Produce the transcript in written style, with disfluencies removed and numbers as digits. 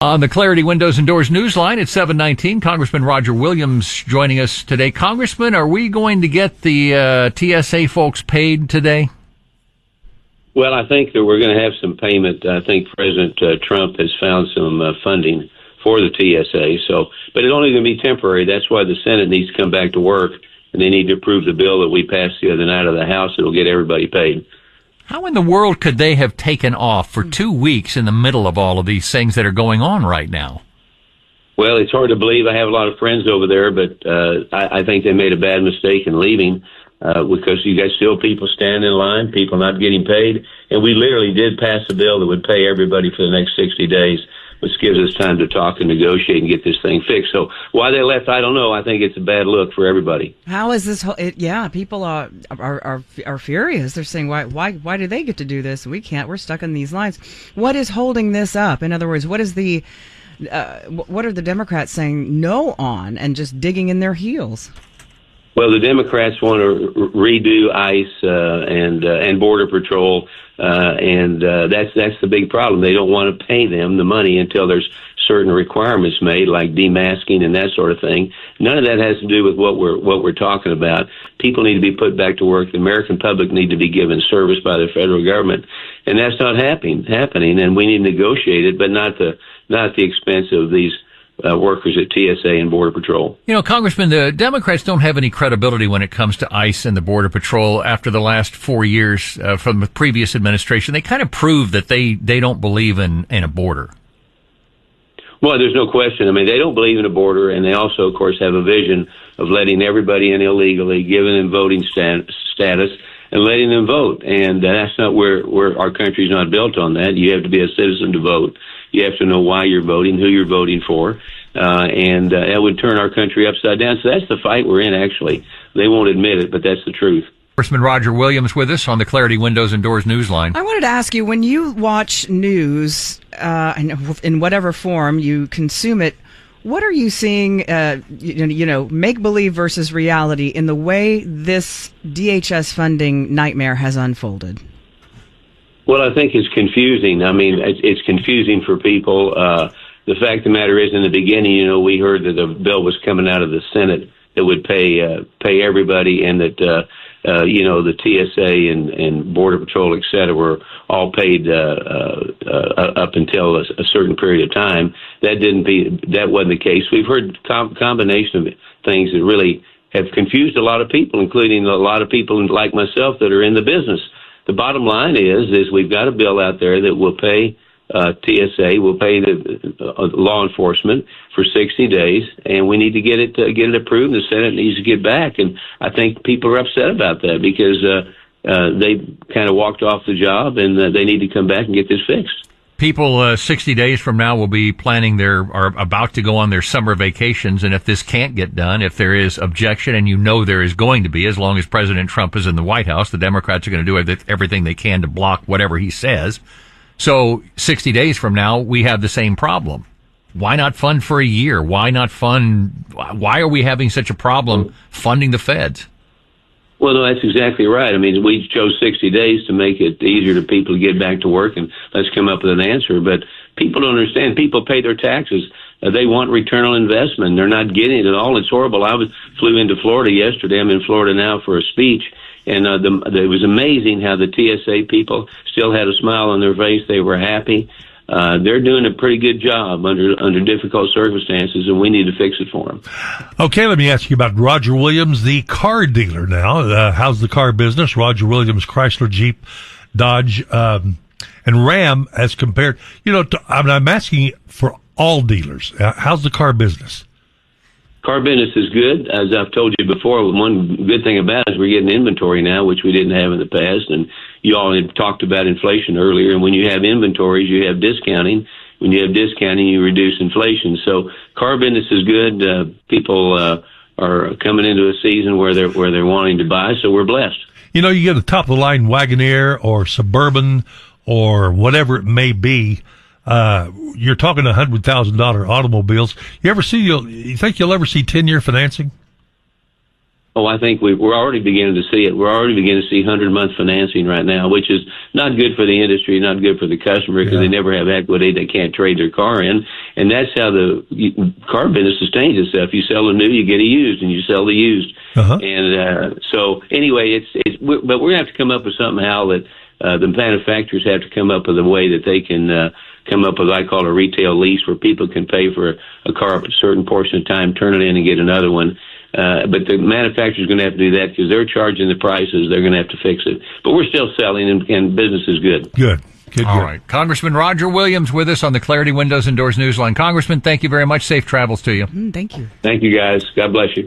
On the Clarity Windows and Doors Newsline at 7:19, Congressman Roger Williams joining us today. Congressman, are we going to get the TSA folks paid today? Well, I think that we're going to have some payment. I think President Trump has found some funding for the TSA. But it's only going to be temporary. That's why the Senate needs to come back to work, and they need to approve the bill that we passed the other night of the House that will get everybody paid. How in the world could they have taken off for 2 weeks in the middle of all of these things that are going on right now? Well, it's hard to believe. I have a lot of friends over there, but I think they made a bad mistake in leaving because you got still people standing in line, people not getting paid, and we literally did pass a bill that would pay everybody for the next 60 days, which gives us time to talk and negotiate and get this thing fixed. So why they left, I don't know. I think it's a bad look for everybody. How is this? People are furious. They're saying, why do they get to do this? We can't. We're stuck in these lines. What is holding this up? In other words, what are the Democrats saying no on and just digging in their heels? Well, the Democrats want to redo ICE and Border Patrol, and that's the big problem. They don't want to pay them the money until there's certain requirements made, like demasking and that sort of thing. None of that has to do with what we're talking about. People need to be put back to work. The American public need to be given service by the federal government, and that's not happening. And we need to negotiate it, but not at the expense of these workers at TSA and Border Patrol. You know, Congressman, the Democrats don't have any credibility when it comes to ICE and the Border Patrol after the last 4 years from the previous administration. They kind of proved that they don't believe in a border. Well, there's no question. I mean, they don't believe in a border, and they also, of course, have a vision of letting everybody in illegally, giving them voting status, and letting them vote. And that's not where our country's not built on that. You have to be a citizen to vote. You have to know why you're voting, who you're voting for, and that would turn our country upside down. So that's the fight we're in, actually. They won't admit it, but that's the truth. Congressman Roger Williams with us on the Clarity Windows and Doors Newsline. I wanted to ask you, when you watch news, in whatever form you consume it, what are you seeing, make-believe versus reality in the way this DHS funding nightmare has unfolded? Well, I think it's confusing. I mean, it's confusing for people. The fact of the matter is, in the beginning, we heard that the bill was coming out of the Senate that would pay everybody, and that the TSA and Border Patrol, et cetera, were all paid up until a certain period of time. That wasn't the case. We've heard combination of things that really have confused a lot of people, including a lot of people like myself that are in the business. The bottom line is we've got a bill out there that will pay TSA, will pay the law enforcement for 60 days, and we need to get it approved. The Senate needs to get back, and I think people are upset about that because they kind of walked off the job, and they need to come back and get this fixed. People 60 days from now will be are about to go on their summer vacations, and if this can't get done, if there is objection, and there is going to be, as long as President Trump is in the White House, the Democrats are going to do everything they can to block whatever he says. So 60 days from now, we have the same problem. Why not fund for a year? Why are we having such a problem funding the feds? Well, no, that's exactly right. I mean, we chose 60 days to make it easier to people to get back to work, and let's come up with an answer. But people don't understand. People pay their taxes. They want return on investment. They're not getting it at all. It's horrible. I flew into Florida yesterday. I'm in Florida now for a speech, and it was amazing how the TSA people still had a smile on their face. They were happy. They're doing a pretty good job under difficult circumstances, and we need to fix it for them. Okay, let me ask you about Roger Williams, the car dealer now. How's the car business? Roger Williams, Chrysler, Jeep, Dodge, and Ram as compared, I'm asking for all dealers. How's the car business? Car business is good. As I've told you before, one good thing about it is we're getting inventory now, which we didn't have in the past. And you all had talked about inflation earlier. And when you have inventories, you have discounting. When you have discounting, you reduce inflation. So car business is good. People are coming into a season where they're wanting to buy. So we're blessed. You get a top of the line Wagoneer or Suburban or whatever it may be. You're talking $100,000 automobiles. You think you'll ever see 10-year financing? Oh, I think we're already beginning to see it. We're already beginning to see 100-month financing right now, which is not good for the industry, not good for the customer, because they never have equity. They can't trade their car in. And that's how the car business sustains itself. You sell a new, you get a used, and you sell the used. And so anyway, but we're going to have to come up with something, Hal, that the manufacturers have to come up with a way that they can come up with, I call a retail lease, where people can pay for a car for a certain portion of time, turn it in, and get another one. But the manufacturer's going to have to do that because they're charging the prices. They're going to have to fix it. But we're still selling, and business is good. Good. All right. Congressman Roger Williams with us on the Clarity Windows and Doors Newsline. Congressman, thank you very much. Safe travels to you. Thank you. Thank you, guys. God bless you.